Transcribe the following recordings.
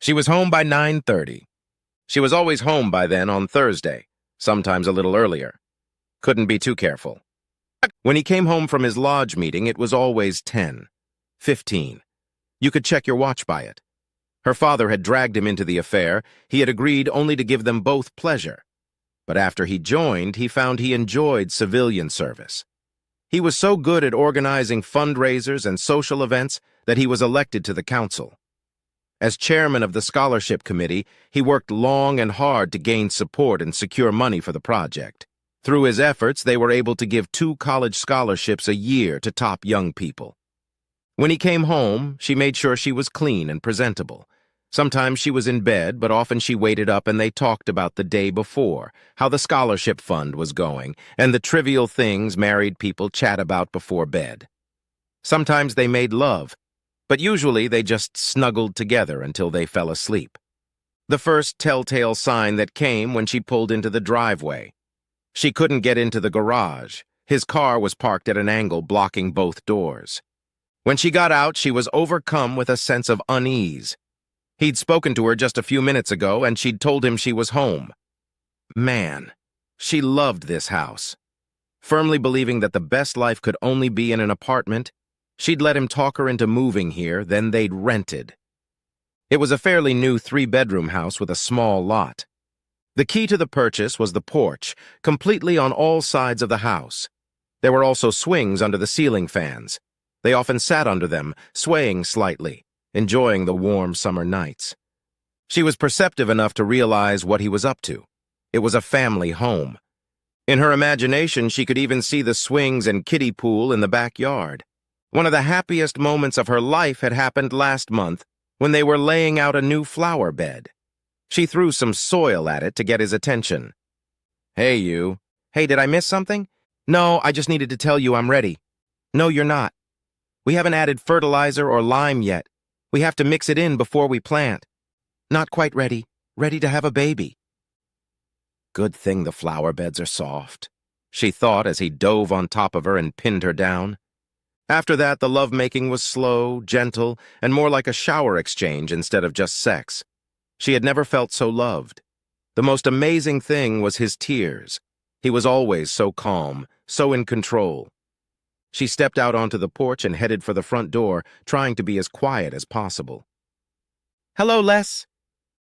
She was home by 9:30. She was always home by then on Thursday, sometimes a little earlier. Couldn't be too careful. When he came home from his lodge meeting, it was always 10, 15. You could check your watch by it. Her father had dragged him into the affair. He had agreed only to give them both pleasure. But after he joined, he found he enjoyed civilian service. He was so good at organizing fundraisers and social events that he was elected to the council. As chairman of the scholarship committee, he worked long and hard to gain support and secure money for the project. Through his efforts, they were able to give 2 college scholarships a year to top young people. When he came home, she made sure she was clean and presentable. Sometimes she was in bed, but often she waited up and they talked about the day before, how the scholarship fund was going, and the trivial things married people chat about before bed. Sometimes they made love, but usually they just snuggled together until they fell asleep. The first telltale sign that came when she pulled into the driveway. She couldn't get into the garage. His car was parked at an angle blocking both doors. When she got out, she was overcome with a sense of unease. He'd spoken to her just a few minutes ago, and she'd told him she was home. Man, she loved this house. Firmly believing that the best life could only be in an apartment, she'd let him talk her into moving here, then they'd rented. It was a fairly new 3-bedroom house with a small lot. The key to the purchase was the porch, completely on all sides of the house. There were also swings under the ceiling fans. They often sat under them, swaying slightly, enjoying the warm summer nights. She was perceptive enough to realize what he was up to. It was a family home. In her imagination, she could even see the swings and kiddie pool in the backyard. One of the happiest moments of her life had happened last month when they were laying out a new flower bed. She threw some soil at it to get his attention. "Hey, you. Hey, did I miss something? No, I just needed to tell you I'm ready." "No, you're not. We haven't added fertilizer or lime yet. We have to mix it in before we plant. Not quite ready. Ready to have a baby." Good thing the flower beds are soft, she thought as he dove on top of her and pinned her down. After that, the lovemaking was slow, gentle, and more like a shower exchange instead of just sex. She had never felt so loved. The most amazing thing was his tears. He was always so calm, so in control. She stepped out onto the porch and headed for the front door, trying to be as quiet as possible. "Hello, Les."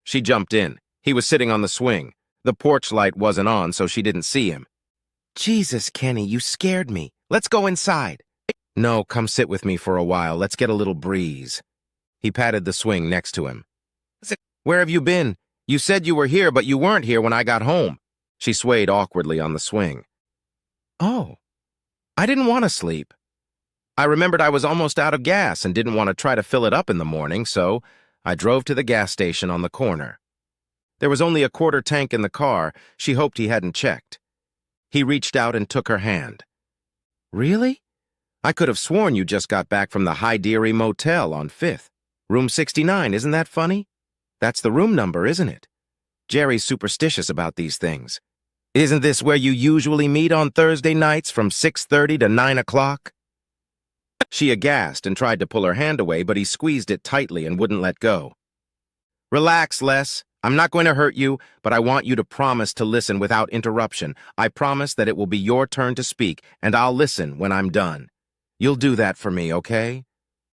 She jumped in. He was sitting on the swing. The porch light wasn't on, so she didn't see him. "Jesus, Kenny, you scared me. Let's go inside." "No, come sit with me for a while. Let's get a little breeze." He patted the swing next to him. "Where have you been? You said you were here, but you weren't here when I got home." She swayed awkwardly on the swing. "Oh, I didn't want to sleep. I remembered I was almost out of gas and didn't want to try to fill it up in the morning, so I drove to the gas station on the corner. There was only a quarter tank in the car. She hoped he hadn't checked. He reached out and took her hand. "Really? I could have sworn you just got back from the High Deary Motel on 5th. Room 69, isn't that funny? That's the room number, isn't it? Jerry's superstitious about these things. Isn't this where you usually meet on Thursday nights from 6:30 to 9 o'clock? She aghast and tried to pull her hand away, but he squeezed it tightly and wouldn't let go. "Relax, Les. I'm not going to hurt you, but I want you to promise to listen without interruption. I promise that it will be your turn to speak, and I'll listen when I'm done. You'll do that for me, okay?"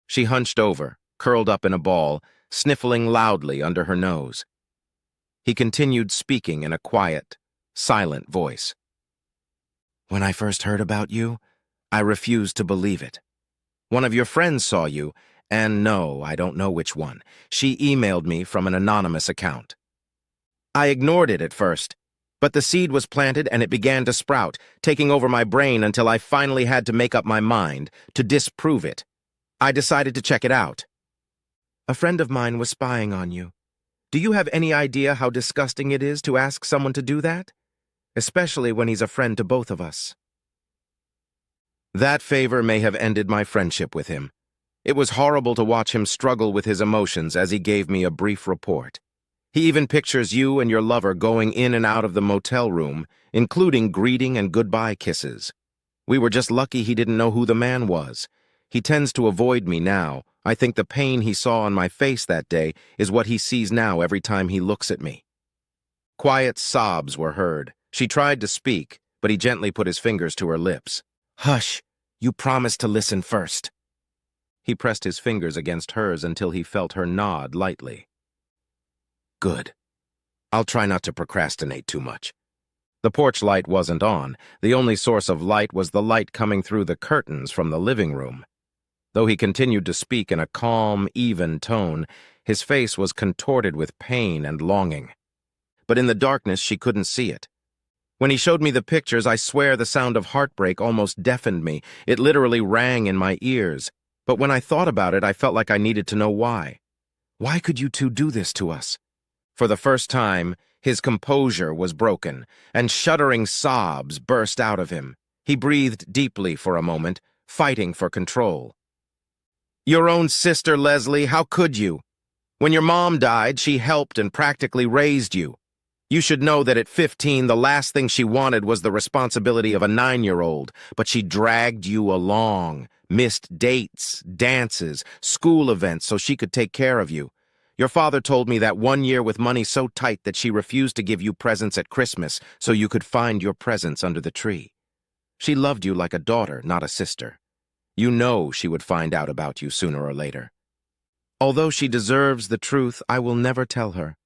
She hunched over, curled up in a ball, sniffling loudly under her nose. He continued speaking in a quiet, silent voice. "When I first heard about you, I refused to believe it. One of your friends saw you, and no, I don't know which one. She emailed me from an anonymous account. I ignored it at first, but the seed was planted and it began to sprout, taking over my brain until I finally had to make up my mind to disprove it. I decided to check it out. A friend of mine was spying on you. Do you have any idea how disgusting it is to ask someone to do that? Especially when he's a friend to both of us." That favor may have ended my friendship with him. It was horrible to watch him struggle with his emotions as he gave me a brief report. He even pictures you and your lover going in and out of the motel room, including greeting and goodbye kisses. We were just lucky he didn't know who the man was. He tends to avoid me now. I think the pain he saw on my face that day is what he sees now every time he looks at me." Quiet sobs were heard. She tried to speak, but he gently put his fingers to her lips. "Hush, you promised to listen first." He pressed his fingers against hers until he felt her nod lightly. "Good. I'll try not to procrastinate too much." The porch light wasn't on. The only source of light was the light coming through the curtains from the living room. Though he continued to speak in a calm, even tone, his face was contorted with pain and longing. But in the darkness, she couldn't see it. When he showed me the pictures, I swear the sound of heartbreak almost deafened me. It literally rang in my ears. But when I thought about it, I felt like I needed to know why. Why could you two do this to us? For the first time, his composure was broken, and shuddering sobs burst out of him. He breathed deeply for a moment, fighting for control. "Your own sister, Leslie, how could you? When your mom died, she helped and practically raised you. You should know that at 15, the last thing she wanted was the responsibility of a 9-year-old, but she dragged you along, missed dates, dances, school events so she could take care of you. Your father told me that one year with money so tight that she refused to give you presents at Christmas so you could find your presents under the tree. She loved you like a daughter, not a sister. You know she would find out about you sooner or later. Although she deserves the truth, I will never tell her.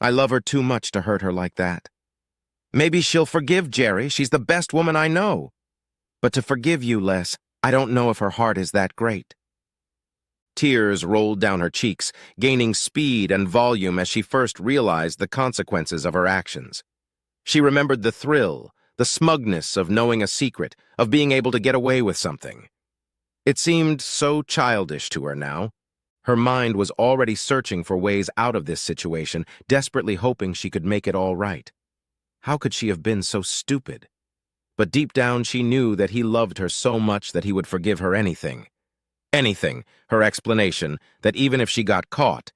I love her too much to hurt her like that. Maybe she'll forgive Jerry. She's the best woman I know. But to forgive you, Les, I don't know if her heart is that great." Tears rolled down her cheeks, gaining speed and volume as she first realized the consequences of her actions. She remembered the thrill, the smugness of knowing a secret, of being able to get away with something. It seemed so childish to her now. Her mind was already searching for ways out of this situation, desperately hoping she could make it all right. How could she have been so stupid? But deep down she knew that he loved her so much that he would forgive her anything. Anything, her explanation, that even if she got caught,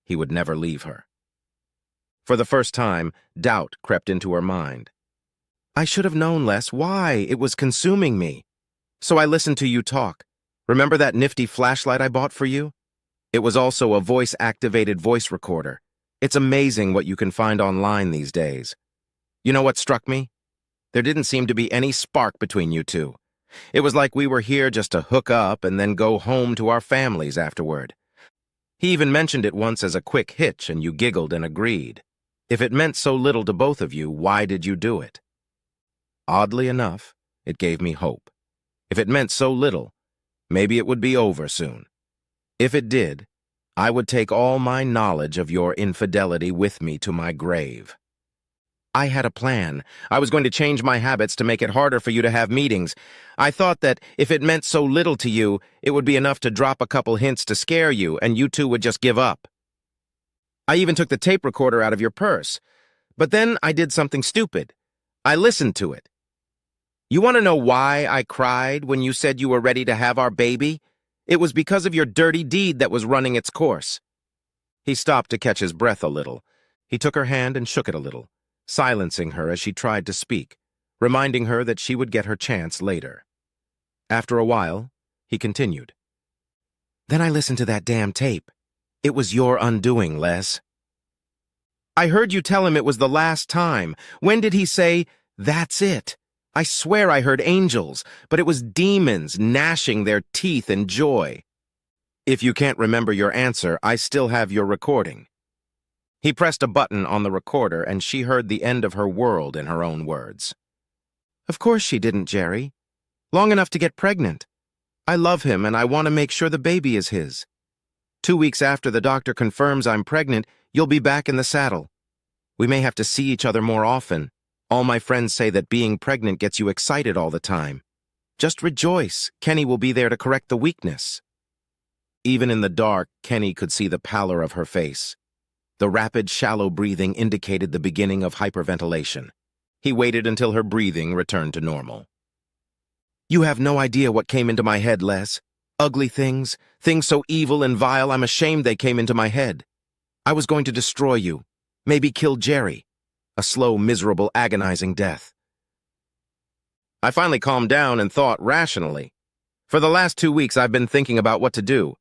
he would never leave her. For the first time, doubt crept into her mind. "I should have known, Les. Why? It was consuming me. So I listened to you talk. Remember that nifty flashlight I bought for you? It was also a voice-activated voice recorder. It's amazing what you can find online these days. You know what struck me? There didn't seem to be any spark between you two. It was like we were here just to hook up and then go home to our families afterward. He even mentioned it once as a quick hitch, and you giggled and agreed. If it meant so little to both of you, why did you do it?" Oddly enough, it gave me hope. If it meant so little, maybe it would be over soon. If it did, I would take all my knowledge of your infidelity with me to my grave. I had a plan. I was going to change my habits to make it harder for you to have meetings. I thought that if it meant so little to you, it would be enough to drop a couple hints to scare you, and you two would just give up. I even took the tape recorder out of your purse. But then I did something stupid. I listened to it. You want to know why I cried when you said you were ready to have our baby? It was because of your dirty deed that was running its course." He stopped to catch his breath a little. He took her hand and shook it a little, silencing her as she tried to speak, reminding her that she would get her chance later. After a while, he continued. "Then I listened to that damn tape. It was your undoing, Les. I heard you tell him it was the last time. When did he say, 'That's it'? I swear I heard angels, but it was demons gnashing their teeth in joy. If you can't remember your answer, I still have your recording." He pressed a button on the recorder, and she heard the end of her world in her own words. "Of course she didn't, Jerry. Long enough to get pregnant. I love him, and I want to make sure the baby is his. 2 weeks after the doctor confirms I'm pregnant, you'll be back in the saddle. We may have to see each other more often. All my friends say that being pregnant gets you excited all the time. Just rejoice. Kenny will be there to correct the weakness." Even in the dark, Kenny could see the pallor of her face. The rapid, shallow breathing indicated the beginning of hyperventilation. He waited until her breathing returned to normal. "You have no idea what came into my head, Les. Ugly things, things so evil and vile I'm ashamed they came into my head. I was going to destroy you, maybe kill Jerry. A slow, miserable, agonizing death." I finally calmed down and thought rationally. For the last 2 weeks, I've been thinking about what to do.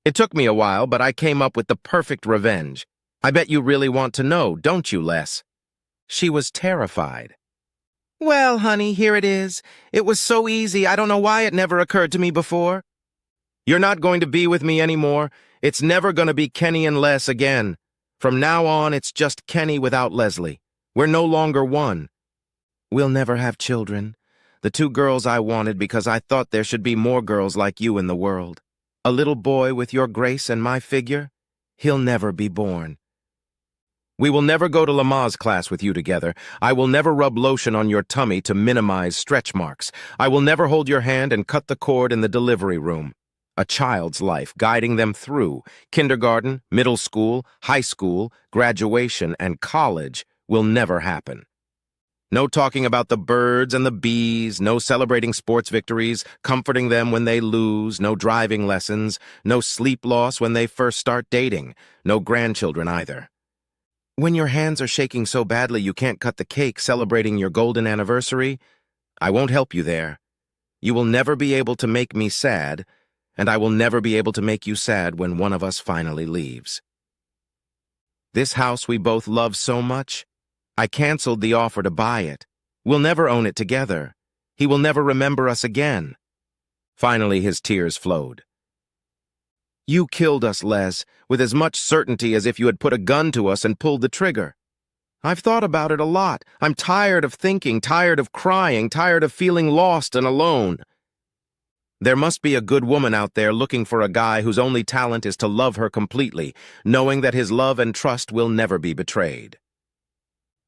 It took me a while, but I came up with the perfect revenge. I bet you really want to know, don't you, Les? She was terrified. Well, honey, here it is. It was so easy, I don't know why it never occurred to me before. You're not going to be with me anymore. It's never going to be Kenny and Les again. From now on, it's just Kenny without Leslie. We're no longer one. We'll never have children. The 2 girls I wanted because I thought there should be more girls like you in the world. A little boy with your grace and my figure, he'll never be born. We will never go to Lamaze class with you together. I will never rub lotion on your tummy to minimize stretch marks. I will never hold your hand and cut the cord in the delivery room. A child's life, guiding them through kindergarten, middle school, high school, graduation, and college will never happen. No talking about the birds and the bees, no celebrating sports victories, comforting them when they lose, no driving lessons, no sleep loss when they first start dating, no grandchildren either. When your hands are shaking so badly you can't cut the cake celebrating your golden anniversary, I won't help you there. You will never be able to make me sad, and I will never be able to make you sad when one of us finally leaves. This house we both love so much, I canceled the offer to buy it. We'll never own it together. He will never remember us again. Finally, his tears flowed. You killed us, Les, with as much certainty as if you had put a gun to us and pulled the trigger. I've thought about it a lot. I'm tired of thinking, tired of crying, tired of feeling lost and alone. There must be a good woman out there looking for a guy whose only talent is to love her completely, knowing that his love and trust will never be betrayed.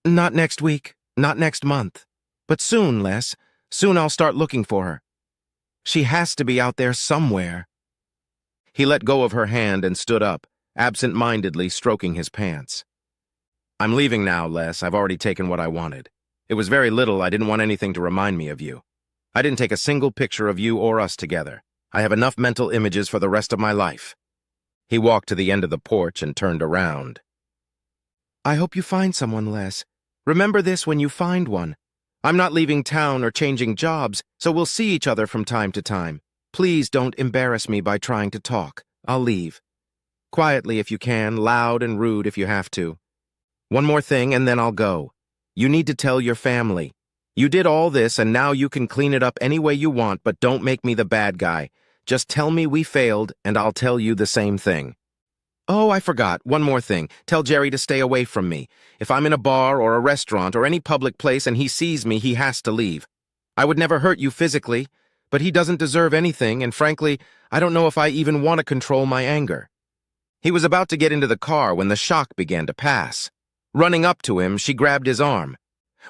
Not next week, not next month, but soon, Les. Soon I'll start looking for her. She has to be out there somewhere. He let go of her hand and stood up, absent-mindedly stroking his pants. I'm leaving now, Les. I've already taken what I wanted. It was very little. I didn't want anything to remind me of you. I didn't take a single picture of you or us together. I have enough mental images for the rest of my life. He walked to the end of the porch and turned around. I hope you find someone, Les. Remember this when you find one. I'm not leaving town or changing jobs, so we'll see each other from time to time. Please don't embarrass me by trying to talk. I'll leave. Quietly if you can, loud and rude if you have to. One more thing and then I'll go. You need to tell your family. You did all this and now you can clean it up any way you want, but don't make me the bad guy. Just tell me we failed and I'll tell you the same thing. Oh, I forgot. One more thing. Tell Jerry to stay away from me. If I'm in a bar or a restaurant or any public place and he sees me, he has to leave. I would never hurt you physically, but he doesn't deserve anything, and frankly, I don't know if I even want to control my anger. He was about to get into the car when the shock began to pass. Running up to him, she grabbed his arm.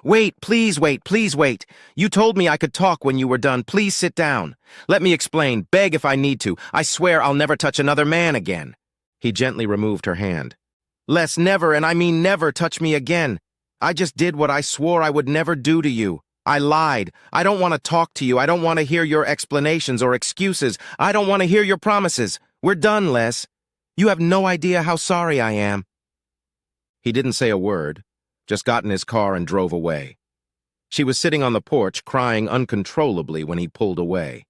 Wait, please wait, please wait. You told me I could talk when you were done. Please sit down. Let me explain, beg if I need to. I swear I'll never touch another man again. He gently removed her hand. Les, never, and I mean never, touch me again. I just did what I swore I would never do to you. I lied. I don't want to talk to you. I don't want to hear your explanations or excuses. I don't want to hear your promises. We're done, Les. You have no idea how sorry I am. He didn't say a word, just got in his car and drove away. She was sitting on the porch crying uncontrollably when he pulled away.